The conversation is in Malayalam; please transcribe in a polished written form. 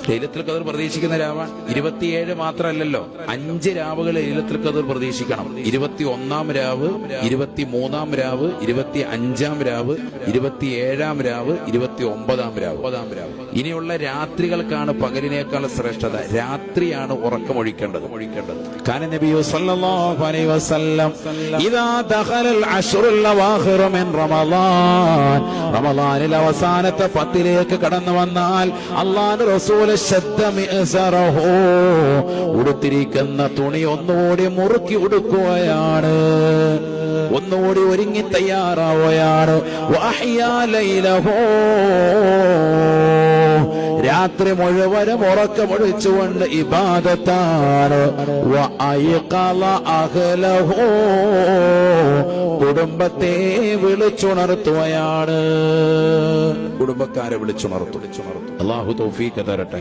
ലൈലത്തുൽ ഖദർ പ്രതീക്ഷിക്കുന്ന രാവാണ്. 27 മാത്രമല്ലല്ലോ, 5 രാവുകൾ ലൈലത്തുൽ ഖദർ പ്രതീക്ഷിക്കണം. 21-ാം രാവ്, 23-ാം രാവ്, 25-ാം രാവ്, 27-ാം രാവ്, 29-ാം രാവ്. ഇനിയുള്ള രാത്രികൾക്കാണ് പകലിനേക്കാൾ ശ്രേഷ്ഠത. രാത്രിയാണ് ഉറക്കമൊഴിക്കേണ്ടത്. കാന നബിയു സല്ലല്ലാഹു അലൈഹി വസല്ലം ഇദാ ദഖലൽ അശ്റുൽ അവാഖിർ മിൻ റമളാൻ, റമളാനിൽ അവസാനത്തെ 10ലേക്ക് കടന്നു വന്നാൽ അല്ലാഹുവിന്റെ റസൂൽ ഉടുത്തിരിക്കുന്ന തുണി ഒന്നുകൂടി മുറുക്കി ഉടുക്കുകയാണ്, ഒന്നുകൂടി ഒരുങ്ങി തയ്യാറാവുകയാണ്. രാത്രി മുഴുവനും ഉറക്കമൊഴിച്ചുകൊണ്ട് ഇബാദത്താണ്. കുടുംബത്തെ വിളിച്ചുണർത്തുകയാണ്, കുടുംബക്കാരെ വിളിച്ചുണർത്തും. അല്ലാഹു തൗഫീഖ് തരട്ടെ.